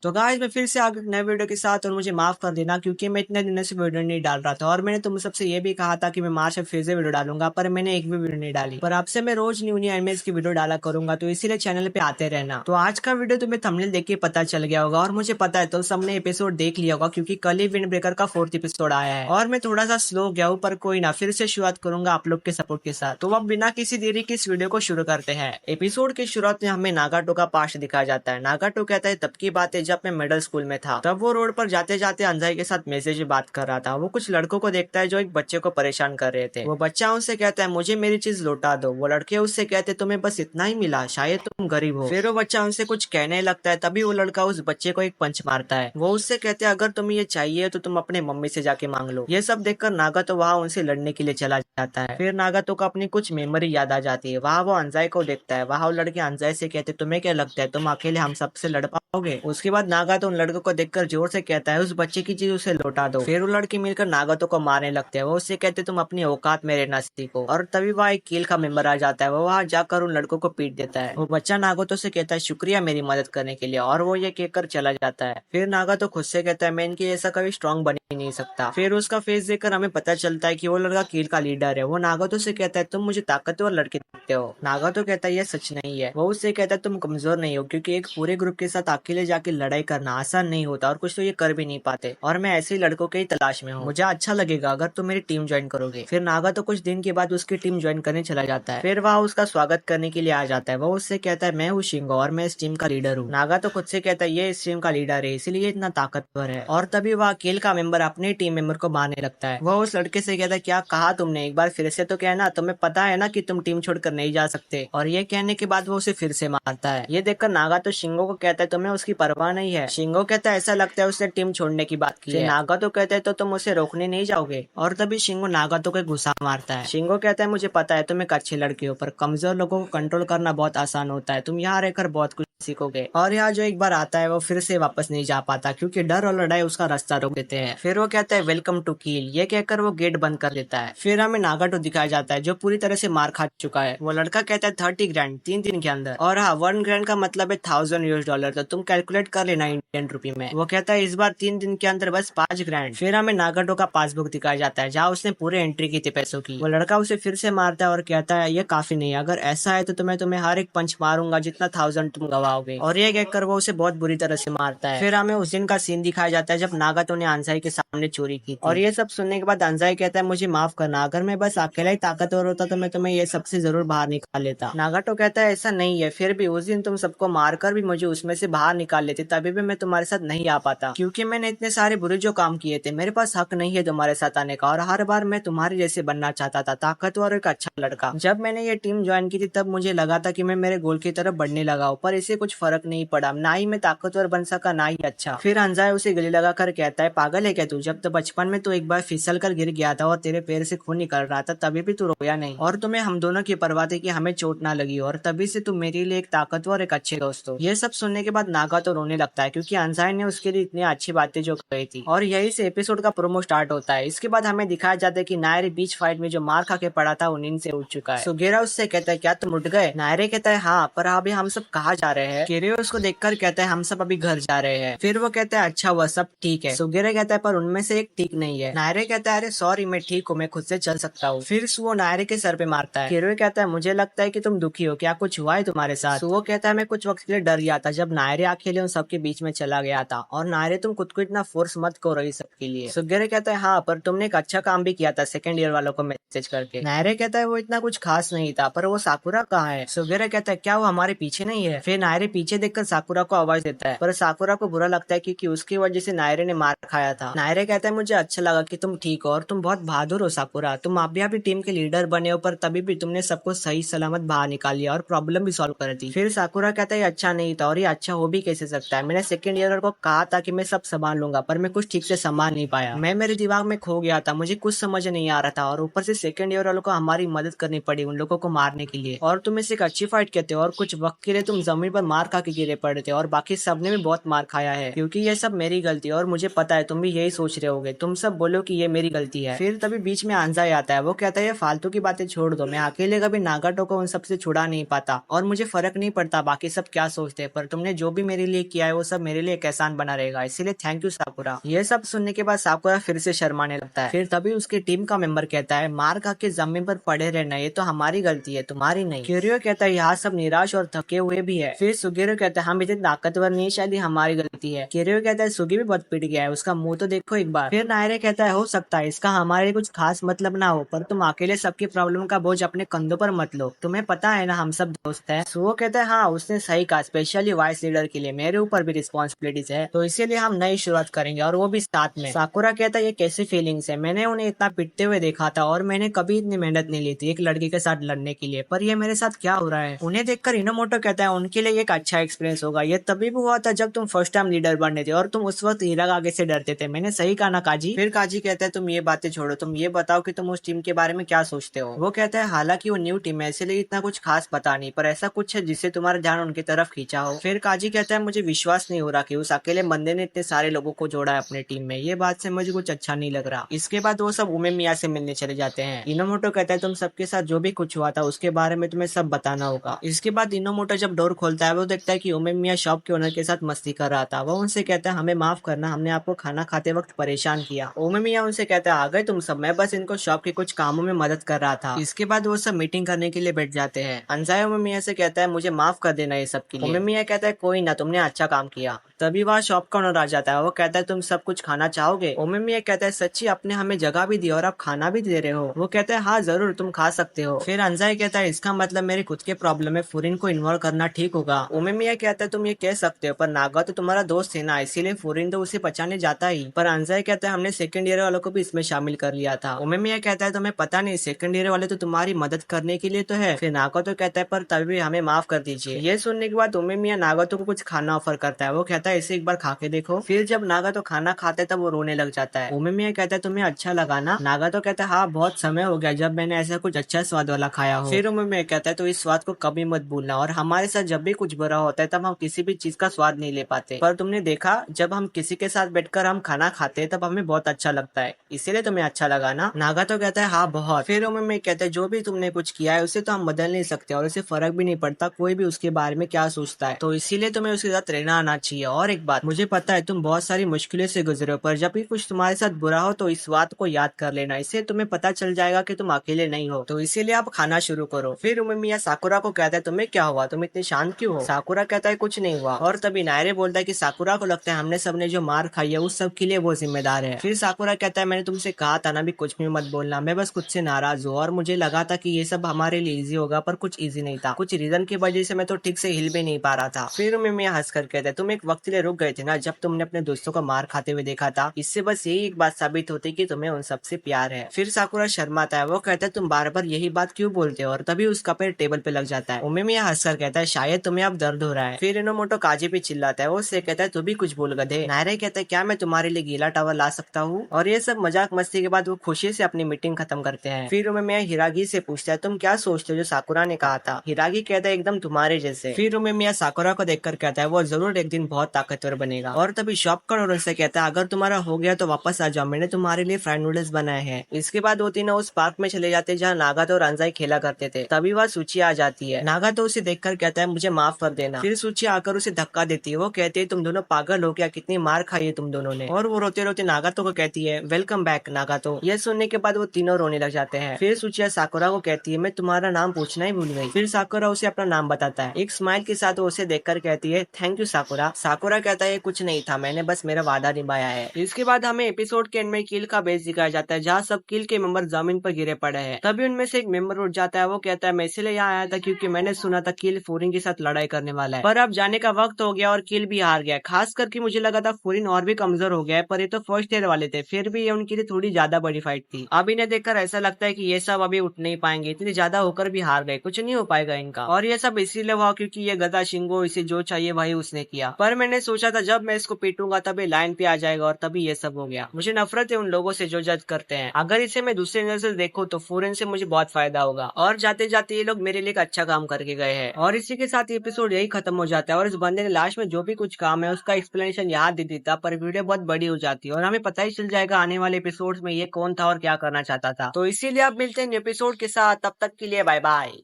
तो गाइस मैं फिर से आ गया एक नए वीडियो के साथ और मुझे माफ कर देना क्योंकि मैं इतने दिनों से वीडियो नहीं डाल रहा था और मैंने तुम सबसे ये भी कहा था कि मैं मार्च में फिर से वीडियो डालूंगा पर मैंने एक भी वीडियो नहीं डाली। पर आपसे मैं रोज न्यू न्यू एनिमेस की वीडियो डाला करूंगा तो इसीलिए चैनल पे आते रहना। तो आज का वीडियो तुम्हें थंबनेल देख के पता चल गया होगा और मुझे पता है तो सबने एपिसोड देख लिया होगा क्योंकि कल ही विंड ब्रेकर का 4th एपिसोड आया है और मैं थोड़ा सा स्लो गया हूँ पर कोई ना, फिर से शुरुआत करूंगा आप लोग के सपोर्ट के साथ। तो अब बिना किसी देरी के इस वीडियो को शुरू करते हैं। एपिसोड की शुरुआत में हमें नागाटो का पास्ट दिखाया जाता है। नागाटो कहता है तब की बात है जब मैं मिडिल स्कूल में था, तब वो रोड पर जाते जाते अंजाई के साथ मैसेज में बात कर रहा था। वो कुछ लड़कों को देखता है जो एक बच्चे को परेशान कर रहे थे। वो बच्चा उनसे कहता है मुझे मेरी चीज लौटा दो। वो लड़के उससे कहते तुम्हें बस इतना ही मिला, शायद तुम गरीब हो। फिर वो बच्चा उनसे कुछ कहने लगता है, तभी वो लड़का उस बच्चे को एक पंच मारता है। वो उससे कहते हैं अगर तुम्हें ये चाहिए तो तुम अपने मम्मी से जाके मांग लो। ये सब देखकर नागातो वहाँ उनसे लड़ने के लिए चला जाता है। फिर नागातो को अपनी कुछ मेमोरी याद आ जाती है। वहाँ वो अंजाई को देखता है। वहाँ वो लड़के अंजाई से कहते तुम्हें क्या लगता है तुम अकेले हम सबसे लड़ पाओगे। उसके बाद नागातो उन लड़कों को देखकर जोर से कहता है उस बच्चे की चीज उसे लौटा दो। फिर वो लड़के मिलकर नागातो को मारने लगते हैं। वो उससे कहते तुम अपनी औकात में रहना सीखो। और तभी वहाँ एक कील का मेंबर आ जाता है। वो वहाँ जाकर उन लड़कों को पीट देता है। वो बच्चा नागातो से कहता है शुक्रिया मेरी मदद करने के लिए, और वो ये कहकर चला जाता है। फिर नागातो खुद से कहता है मैं इनके ऐसा कभी स्ट्रॉन्ग बन ही नहीं सकता। फिर उसका फेस देखकर हमें पता चलता है कि वो लड़का कील का लीडर है। वो नागातो से कहता है तुम मुझे ताकतवर लड़के दिखते हो। नागातो कहता है ये सच नहीं है। वो उससे कहता है तुम कमजोर नहीं हो क्योंकि एक पूरे ग्रुप के साथ अकेले जाके लड़ाई करना आसान नहीं होता और कुछ तो ये कर भी नहीं पाते, और मैं ऐसे ही लड़कों के ही तलाश में हूँ। मुझे अच्छा लगेगा अगर तुम मेरी टीम ज्वाइन करोगे। फिर नागातो कुछ दिन के बाद उसकी टीम ज्वाइन करने चला जाता है। फिर वह उसका स्वागत करने के लिए आ जाता है। वो उससे कहता है मैं हूँ शिंगो और मैं इस टीम का लीडर हूँ। नागातो खुद से कहता है ये इस टीम का लीडर है इसीलिए इतना ताकतवर है। और तभी वह अकेल का मेंबर अपने टीम मेंबर को मारने लगता है। वह उस लड़के से कहता है क्या कहा तुमने, एक बार फिर से तो कहना, तुम्हें पता है ना कि तुम टीम छोड़कर नहीं जा सकते। और ये कहने के बाद वो उसे फिर से मारता है। ये देखकर नागातो शिंगो को कहता है तुम्हें उसकी परवाह नहीं है। शिंगो कहता है ऐसा लगता है उसने टीम छोड़ने की बात की है। नागातो कहता है तो तुम उसे रोकने नहीं जाओगे। और तभी शिंगो नागातो को गुस्सा मारता है। शिंगो कहता है मुझे पता है तुम एक अच्छे लड़के हो पर कमजोर लोगों को कंट्रोल करना बहुत आसान होता है, तुम यहाँ रहकर बहुत कुछ सीखोगे। और यहाँ जो एक बार आता है वो फिर से वापस नहीं जा पाता क्योंकि डर और लड़ाई उसका रास्ता रोक देते हैं। फिर वो कहता है वेलकम टू कील, ये कहकर वो गेट बंद कर देता है। फिर हमें नागाटो दिखाया जाता है जो पूरी तरह से मार खा चुका है। वो लड़का कहता है 30 ग्रैंड 3 दिन के अंदर, और हाँ 1 ग्रैंड का मतलब है $1000 तो तुम कैलकुलेट कर लेना इंडियन रुपी में। वो कहता है इस बार 3 दिन के अंदर बस 5 ग्रैंड। फिर हमें नागाटो का पासबुक दिखाया जाता है जहाँ उसने पूरे एंट्री की थी पैसों की। वो लड़का उसे फिर से मारता है और कहता है ये काफी नहीं, अगर ऐसा है तो मैं तुम्हें हर एक पंच मारूंगा जितना 1000 तुम गवाओगे। और ये कहकर वो उसे बहुत बुरी तरह से मारता है। फिर हमें उस दिन का सीन दिखाया जाता है जब नागातो ने अंजाई के सामने चोरी की थी। और ये सब सुनने के बाद अंजाई कहता है मुझे माफ करना, अगर मैं बस अकेला ही ताकतवर होता तो मैं तुम्हें ये सबसे जरूर बाहर निकाल लेता। नागाटो कहता है ऐसा नहीं है, फिर भी उस दिन तुम सबको मारकर भी मुझे उसमें से बाहर निकाल लेते, तभी भी मैं तुम्हारे साथ नहीं आ पाता क्योंकि मैंने इतने सारे बुरे जो काम किए थे। मेरे पास हक नहीं है तुम्हारे साथ आने का, और हर बार मैं तुम्हारे जैसे बनना चाहता था, ताकतवर और एक अच्छा लड़का। जब मैंने ये टीम ज्वाइन की थी तब मुझे लगा था कि मैं मेरे गोल की तरफ बढ़ने लगा हूँ, पर इसे कुछ फर्क नहीं पड़ा, ना ही मैं ताकतवर बन सका ना ही अच्छा। फिर अंजाई उसे गले लगा कर कहता है पागल है क्या तू, जब तो बचपन में तू एक बार फिसल कर गिर गया था और तेरे पैर से खून निकल रहा था तभी भी तू रोया नहीं, और तुम्हें हम दोनों की परवाह थी कि हमें चोट ना लगी, और तभी से तू मेरे लिए एक ताकतवर एक अच्छे दोस्त हो। ये सब सुनने के बाद नागातो रोने लगता है क्योंकि अंजाई ने उसके लिए इतनी अच्छी बातें जो कही थी। और यही से एपिसोड का प्रोमो स्टार्ट होता है। इसके बाद हमें दिखाया जाता है कि नायरे बीच फाइट में जो मार खा के पड़ा था वो नींद से उठ चुका है। सुगेरा उससे कहता है क्या तुम उठ गए। नायरे कहता है हाँ, पर अभी हम सब कहाँ जा रहे हैं। किरियो उसको देखकर कहता है हम सब अभी घर जा रहे हैं। फिर वो कहता है अच्छा वह सब ठीक है। सुगेरा कहता है पर उनमें से एक ठीक नहीं है। नायरे कहता है अरे सॉरी मैं ठीक हूँ, मैं खुद से चल सकता हूँ। फिर सुओ नायरे के सर पे मारता है। किरियो कहता है मुझे लगता है कि तुम दुखी हो, क्या कुछ हुआ है तुम्हारे साथ। सुओ कहता है मैं कुछ वक्त के लिए डर गया था जब नायरे अकेले उन सबके बीच में चला गया था, और नायरे तुम खुद को इतना फोर्स मत करो इस सबके लिए। सुगेरा कहता है हाँ पर तुमने एक अच्छा काम भी किया था सेकंड ईयर वालों को मैसेज करके। नायरे कहता है वो इतना कुछ खास नहीं था, पर वो साकुरा कहाँ है। सुगेरा कहता है क्या वो हमारे पीछे नहीं है। फिर नायरे पीछे देखकर साकुरा को आवाज देता है, पर साकुरा को बुरा लगता है क्योंकि उसकी वजह से नायरे ने मार खाया था। नायरे कहता है मुझे अच्छा लगा कि तुम ठीक हो और तुम बहुत बहादुर हो साकुरा, तुम अभी टीम के लीडर बने हो, पर तभी भी तुमने सबको सही सलामत बाहर निकाल लिया और प्रॉब्लम भी सॉल्व कर दी। फिर साकुरा कहता है अच्छा नहीं था, और ये अच्छा हो भी कैसे सकता है, मैंने सेकंड ईयर को कहा था कि मैं सब संभाल लूंगा पर मैं कुछ ठीक से संभाल नहीं पाया, मैं मेरे दिमाग में खो गया था, मुझे कुछ समझ नहीं आ रहा था, और ऊपर से सेकंड ईयर वालों को हमारी मदद करनी पड़ी उन लोगों को मारने के लिए, और तुम इसे एक अच्छी फाइट कहते हो और कुछ वक्त के लिए तुम जमीन पर मार खा के गिरे पड़े थे और बाकी सबने भी बहुत मार खाया है, क्योंकि ये सब मेरी गलती है और मुझे पता है तुम भी यही सोच रहे होगे, तुम सब बोलो कि ये मेरी गलती है। फिर तभी बीच में अंजाई आता है, वो कहता है ये फालतू की बातें छोड़ दो, मैं अकेले कभी नागाटो को उन सबसे छुड़ा नहीं पाता और मुझे फर्क नहीं पड़ता बाकी सब क्या सोचते हैं, पर तुमने जो भी मेरे लिए किया है वो सब मेरे लिए एक एहसान बना रहेगा, इसीलिए थैंक यू साकुरा। ये सब सुनने के बाद साकुरा फिर से शर्माने लगता है। फिर तभी उसकी टीम का मेंबर कहता है मार खा के जमीन पर पड़े रहना ये तो हमारी गलती है, तुम्हारी नहीं। क्यूरियो कहता है यहाँ सब निराश और थके हुए भी है। फिर सुगेरो कहता है हम इतने ताकतवर नहीं, शायद ये हमारी गलती है। क्यूरियो कहता है सुगी भी बहुत पिट गया है, उसका मुंह तो देखो एक बार। फिर नायरे कहता है हो सकता है इसका हमारे लिए कुछ खास मतलब ना हो, पर तुम अकेले सबकी प्रॉब्लम का बोझ अपने कंधों पर मत लो, तुम्हें पता है ना हम सब दोस्त हैं। सुओ कहता है हाँ उसने सही कहा, स्पेशली वाइस लीडर के लिए मेरे ऊपर भी रिस्पॉन्सिबिलिटीज है, तो इसीलिए हम नई शुरुआत करेंगे और वो भी साथ में। साकुरा कहता है ये कैसी फीलिंग्स है, मैंने उन्हें इतना पिटते हुए देखा था और मैंने कभी इतनी मेहनत नहीं ली थी एक लड़की के साथ लड़ने के लिए, पर ये मेरे साथ क्या हो रहा है। उन्हें देखकर इनोमोटो कहता है उनके लिए एक अच्छा एक्सपीरियंस होगा, ये तभी भी हुआ था जब तुम फर्स्ट टाइम लीडर बने थे और तुम उस वक्त हिरागागे से डरते थे, मैंने सही कहा ना काजी। फिर काजी कहता है तुम ये बातें छोड़ो, तुम ये बताओ कि तुम उस टीम के बारे में क्या सोचते हो। वो कहता है हालांकि वो न्यू टीम है इसलिए इतना कुछ खास पता नहीं, पर ऐसा कुछ है जिससे तुम्हारा ध्यान उनकी तरफ खींचा हो। फिर काजी कहता है मुझे विश्वास नहीं हो रहा कि उस अकेले बंदे ने इतने सारे लोगों को जोड़ा है अपने टीम में, ये बात से मुझे कुछ अच्छा नहीं लग रहा। इसके बाद वो सब उमे मिया से मिलने चले जाते हैं। इनोमोटो कहता है तुम सबके साथ जो भी कुछ हुआ था उसके बारे में तुम्हें सब बताना होगा। इसके बाद इनोमोटो जब डोर खोलता है वो देखता है कि उमे मिया शॉप के ओनर के साथ मस्ती कर रहा था। वो उनसे कहता है हमें माफ करना, हमने आपको खाना खाते वक्त परेशान किया। उमे मिया उनसे कहता है आ गए तुम सब, मैं बस इनको शॉप के कुछ कामों में मदद कर रहा था। इसके बाद वो सब मीटिंग करने के लिए बैठ जाते हैं। अंजाय उमे मिया से कहता है मुझे माफ कर देना ये सब के लिए। उमे मिया कहता है कोई ना, तुमने अच्छा काम किया। तभी वहाँ शॉप का ओनर आ जाता है, वो कहता है तुम सब कुछ खाना चाहोगे। उमे मिया कहता है सच्ची आपने हमें जगह भी दी और आप खाना भी दे रहे हो। वो कहता है हाँ जरूर तुम खा सकते हो। फिर अंजाई कहता है इसका मतलब मेरे खुद के प्रॉब्लम में फुरिन को इन्वॉल्व करना ठीक होगा। उमे मिया कहता है तुम ये कह सकते हो, पर नागा तो तुम्हारा दोस्त है ना, इसीलिए फुरिन तो उसे बचाने जाता ही। पर अंजाई कहता है हमने सेकंड ईयर वालों को भी इसमें शामिल कर लिया था। उमे मिया कहता है तुम्हें पता नहीं सेकंड ईयर वाले तो तुम्हारी मदद करने के लिए तो है। फिर नागा तो कहता है पर तभी हमें माफ कर दीजिए। ये सुनने के बाद उमे मिया नागातो को कुछ खाना ऑफर करता है। वो कहता है इसे एक बार खा के देखो। फिर जब नागातो खाना खाते तब वो रोने लग जाता है। उमे मिया कहता है तुम्हें अच्छा लगा ना। नागातो कहता है हाँ बहुत समय हो गया जब मैंने ऐसा कुछ अच्छा स्वाद वाला खाया हो। फिर उमे मिया कहता है तो इस स्वाद को कभी मत भूलना, और हमारे साथ जब भी कुछ बुरा होता है तब हम किसी भी चीज का स्वाद नहीं ले पाते, पर तुमने देखा जब हम किसी के साथ बैठकर हम खाना खाते हैं तब हमें बहुत अच्छा लगता है, इसीलिए तुम्हें अच्छा लगा ना। नागातो कहता है हाँ बहुत। फिर उमे मिया कहता है जो भी तुमने कुछ किया है उसे तो हम बदल नहीं सकते और उसे फर्क भी नहीं पड़ता कोई भी उसके बारे में क्या सोचता है, तो इसीलिए तुम्हें उसके साथ रहना आना चाहिए। और एक बात, मुझे पता है तुम बहुत सारी मुश्किलों से गुजरे हो, पर जब भी कुछ तुम्हारे साथ बुरा हो तो इस बात को याद कर लेना, इससे तुम्हें पता चल जाएगा कि तुम अकेले नहीं हो, तो इसीलिए आप खाना शुरू करो। फिर उमे मिया साकुरा को कहता है तुम्हें क्या हुआ, तुम इतने शांत क्यों हो। साकुरा कहता है कुछ नहीं हुआ। और तभी नायरे बोलता है कि साकुरा को लगता है हमने सबने जो मार खाई है उस सब के लिए वो जिम्मेदार है। फिर साकुरा कहता है मैंने तुमसे कहा था ना भी कुछ भी मत बोलना, मैं बस खुद से नाराज हूँ और मुझे लगा था कि ये सब हमारे लिए इजी होगा, पर कुछ इजी नहीं था, कुछ रीजन की वजह से मैं तो ठीक से हिल भी नहीं पा रहा था। फिर उमे मिया हंसकर कहता है तुम एक वक्त के लिए रुक गए थे ना जब तुमने अपने दोस्तों को मार खाते हुए देखा था, इससे बस यही एक बात साबित होती कि तुम्हें उन सबसे प्यार है। फिर साकुरा शर्माता है, वो कहता है तुम बार बार यही बात क्यों बोलते हो, और तभी उसका पैर टेबल पे लग जाता है। उमे मिया हंसकर कहता है शायद तुम्हें अब दर्द हो रहा है। फिर इनोमोटो काजी पे चिल्लाता है, वो उससे कहता है तू भी कुछ बोल गधे। नायरे कहता है क्या मैं तुम्हारे लिए गीला टावर ला सकता हूँ। और ये सब मजाक मस्ती के बाद वो खुशी से अपनी मीटिंग खत्म करते हैं। फिर उमे मिया हिरागी से पूछता है तुम क्या सोचते हो जो साकुरा ने कहा था। हिरागी कहता है एकदम तुम्हारे जैसे। फिर उमे मिया साकुरा को देखकर कहता है वो जरूर एक दिन बहुत ताकतवर बनेगा। और तभी शॉप का ओनर से कहता है अगर तुम्हारा हो गया तो वापस आ जाओ, मैंने तुम्हारे लिए फ्राइड नूडल्स बनाए हैं। इसके बाद वो तीनों उस पार्क में चले जाते हैं जहाँ नागातो और अंजाई खेला करते थे। तभी वह सूची आ जाती है। नागातो उसे देखकर कहता है मुझे माफ कर देना। फिर सूची आकर उसे धक्का देती है। वो कहती है तुम दोनों पागल हो क्या, कितनी मार खाई है तुम दोनों ने। और वो रोते रोते नागातो को कहती है वेलकम बैक नागातो। यह सुनने के बाद वो तीनों रोने लग जाते हैं। फिर सूचिया साकुरा को कहती है मैं तुम्हारा नाम पूछना ही भूल गई। फिर साकुरा उसे अपना नाम बताता है। एक स्माइल के साथ वो उसे देखकर कहती है थैंक यू साकुरा। साकुरा कहता है कुछ नहीं था, मैंने बस मेरा वादा निभाया है। इसके बाद हमें एपिसोड के एंड में किल का बेस दिखाया जाता है जहाँ सब किल के मेंबर जमीन पर गिरे पड़े हैं। तभी उनमें से एक मेंबर उठ जाता है। वो कहता है मैं इसलिए यहाँ आया था क्योंकि मैंने सुना था किल फुरिन के साथ लड़ाई करने वाला है, पर अब जाने का वक्त हो गया और किल भी हार गया। खास करके मुझे लगा था फुरिन और भी कमजोर हो गया है, पर ये तो फर्स्ट ईयर वाले थे, फिर भी ये उनके लिए थोड़ी ज्यादा बड़ी फाइट थी। अब इन्हें देखकर ऐसा लगता है कि ये सब अभी उठ नहीं पाएंगे, इतने ज्यादा होकर भी हार गए, कुछ नहीं हो पाएगा इनका। और ये सब इसीलिए हुआ क्योंकि ये गधा शिंगो इसे जो चाहिए वही उसने किया। पर मैंने मैंने सोचा था जब मैं इसको पीटूंगा तभी लाइन पे आ जाएगा और तभी ये सब हो गया। मुझे नफरत है उन लोगों से जो जज करते हैं। अगर इसे मैं दूसरे नजर से देखूं तो फॉरेन से मुझे बहुत फायदा होगा और जाते जाते ये लोग मेरे लिए एक अच्छा काम करके गए हैं। और इसी के साथ एपिसोड यही खत्म हो जाता है और इस बंदे ने लास्ट में जो भी कुछ काम है उसका एक्सप्लेनेशन याद दे देता, पर वीडियो बहुत बड़ी हो जाती है और हमें पता ही चल जाएगा आने वाले एपिसोड्स में ये कौन था और क्या करना चाहता था। तो इसीलिए अब मिलते हैं एपिसोड के साथ, तब तक के लिए बाय बाय।